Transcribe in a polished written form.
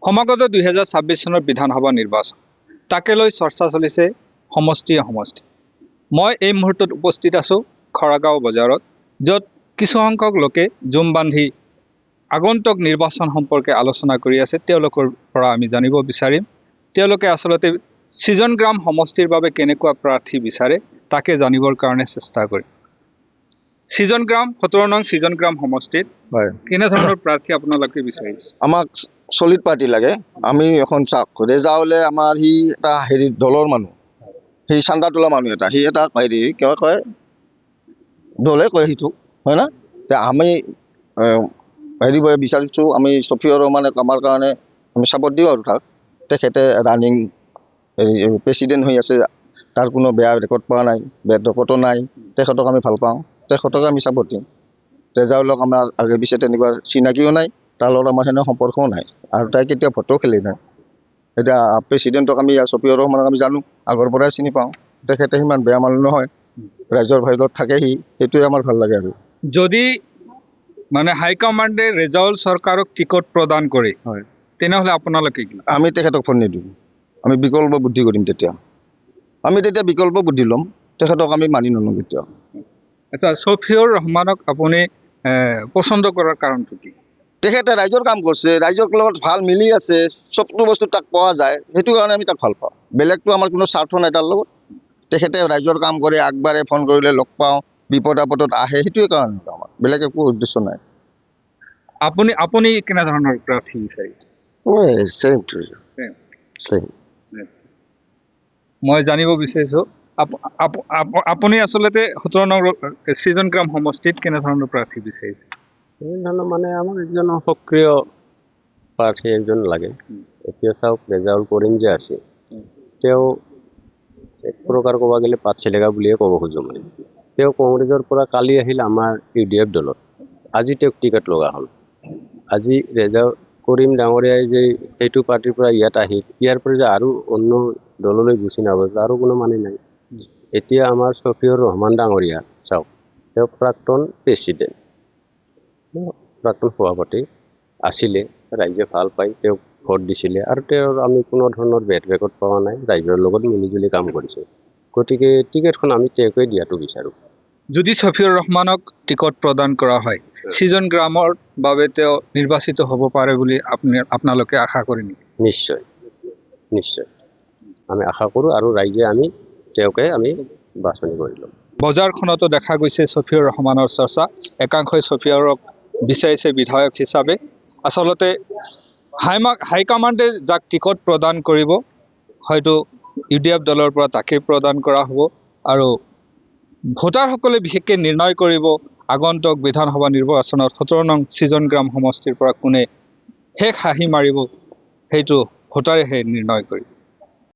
সমাগত 2026 চনৰ বিধানসভা নিৰ্বাচন তাকে লৈ চৰ্চা চলিছে সমষ্টিয়ে সমষ্টি। মই এই মুহূৰ্তত উপস্থিত আছোঁ খৰাগাঁও বজাৰত, য'ত কিছু সংখ্যক লোকে জুম বান্ধি আগন্তুক নিৰ্বাচন সম্পৰ্কে আলোচনা কৰি আছে। তেওঁলোকৰ পৰা আমি জানিব বিচাৰিম তেওঁলোকে আচলতে সৃজন গ্ৰাম সমষ্টিৰ বাবে কেনেকুৱা প্ৰাৰ্থী বিচাৰে তাকে জানিবৰ কাৰণে চেষ্টা কৰিম। সৃজন গ্ৰাম 17 নং সৃজন গ্ৰাম সমষ্টিত কেনেধৰণৰ প্ৰাৰ্থী আপোনালোকে বিচাৰিছে? আমাক সলিড পাৰ্টি লাগে। আমি এখন চাওক ৰেজাউলে আমাৰ সি এটা হেৰি দলৰ মানুহ, সি চান্দা তোলা মানুহ এটা, সি এটা হেৰি কিয় কয় দলে কয় সিটো হয় না। আমি হেৰি বিচাৰিছোঁ, আমি ছফিউৰ ৰহমানে আমাৰ কাৰণে আমি চাপৰ্ট দিওঁ আৰু তাক। তেখেতে ৰানিং প্ৰেচিডেণ্ট হৈ আছে, তাৰ কোনো বেয়া ৰেকৰ্ড পোৱা নাই, বেয়া ৰেকৰ্ডো নাই। তেখেতক আমি ভাল পাওঁ, তেখেতক আমি চাপৰ্ট দিম। ৰেজাউলক আমাৰ আগে পিছে তেনেকুৱা চিনাকিও নাই, তাৰ লগত আমাৰ সেনে সম্পৰ্কও নাই, আৰু তাই কেতিয়াও ভোটো খেলি নাই। এতিয়া প্ৰেচিডেণ্টক আমি ছফিউৰ ৰহমানক আমি জানো, আগৰ পৰাই চিনি পাওঁ। তেখেতে সিমান বেয়া মানুহ নহয়, ৰাইজৰ ভাইলত থাকে সি, সেইটোৱে আমাৰ ভাল লাগে। আৰু যদি মানে হাইকমাণ্ডে ৰেজাউল চৰকাৰক টিকট প্ৰদান কৰে হয়, তেনেহ'লে আপোনালোকে কি? আমি তেখেতক ফোন নিদিওঁ, আমি বিকল্প বুদ্ধি কৰিম। আমি তেতিয়া বিকল্প বুদ্ধি ল'ম, তেখেতক আমি মানি নলওঁ কেতিয়াও। আচ্ছা, ছফিউৰ ৰহমানক আপুনি পচন্দ কৰাৰ কাৰণটো কি? তেখেতে ৰাইজৰ কাম কৰিছে, ৰাইজৰ লগত ভাল মিলি আছে, চবটো বস্তু তাক পোৱা যায়, সেইটো কাৰণে আমি তাক ভাল পাওঁ। বেলেগটো আমাৰ কোনো স্বাৰ্থ নাই তাৰ লগত। তেখেতে ৰাইজৰ কাম কৰে, আগবাঢ়ে, ফোন কৰিলে লগ পাওঁ, বিপদ আপদত আহে, সেইটোৱে কাৰণ আমাৰ, বেলেগ একো উদ্দেশ্য নাই। আপুনি কেনেধৰণৰ প্ৰাৰ্থী বিচাৰিছে? মই জানিব বিচাৰিছোঁ আপুনি আচলতে 17 নং সৃজন গ্ৰাম সমষ্টিত কেনেধৰণৰ প্ৰাৰ্থী বিচাৰিছে? এনেধৰণৰ মানে আমাক একজন সক্ৰিয় প্ৰাৰ্থী একজন লাগে। এতিয়া চাওক ৰেজাউল কৰিম যে আছে, তেওঁ এক প্ৰকাৰ ক'ব গ'লে পাত চেলেকা বুলিয়ে ক'ব খোজোঁ। মানে তেওঁ কংগ্ৰেছৰ পৰা কালি আহিল আমাৰ UDF দলত, আজি তেওঁক টিকেট লগা হ'ল। আজি ৰেজাউল কৰিম ডাঙৰীয়াই যে সেইটো পাৰ্টিৰ পৰা ইয়াত আহিল, ইয়াৰ পৰা যে আৰু অন্য দললৈ গুচি নাগ'ল আৰু কোনো মানে নাই। এতিয়া আমাৰ ছফিউৰ ৰহমান ডাঙৰীয়া চাওক, তেওঁ প্ৰাক্তন প্ৰেচিডেণ্ট, প্ৰাক্তন সভাপতি আছিলে, ৰাইজে ভাল পাই তেওঁক ভোট দিছিলে, আৰু তেওঁৰ আমি কোনো ধৰণৰ বেড ৰেকৰ্ড পোৱা নাই, ৰাইজৰ লগত মিলিজুলি কাম কৰিছে। গতিকে টিকেটখন আমি তেওঁকে দিয়াটো বিচাৰোঁ। যদি ছফিউৰ ৰহমানক টিকট প্ৰদান কৰা হয়, সৃজন গ্ৰামৰ বাবে তেওঁ নিৰ্বাচিত হ'ব পাৰে বুলি আপোনালোকে আশা কৰে নেকি? নিশ্চয় নিশ্চয় আমি আশা কৰোঁ, আৰু ৰাইজে আমি তেওঁকে আমি বাছনি কৰি ল'ম। বজাৰখনতো দেখা গৈছে ছফিউৰ ৰহমানৰ চৰ্চা, একাংশই ছফিউৰক বিচাৰিছে বিধায়ক হিচাপে। আচলতে হাইকমাণ্ডে যাক টিকট প্ৰদান কৰিব, হয়তো UDF দলৰ পৰা তাকেই প্ৰদান কৰা হ'ব, আৰু ভোটাৰসকলে বিশেষকৈ নিৰ্ণয় কৰিব আগন্তুক বিধানসভা নিৰ্বাচনত 17 নং সৃজন গ্ৰাম সমষ্টিৰ পৰা কোনে শেষ হাঁহি মাৰিব, সেইটো ভোটাৰেহে নিৰ্ণয় কৰিব।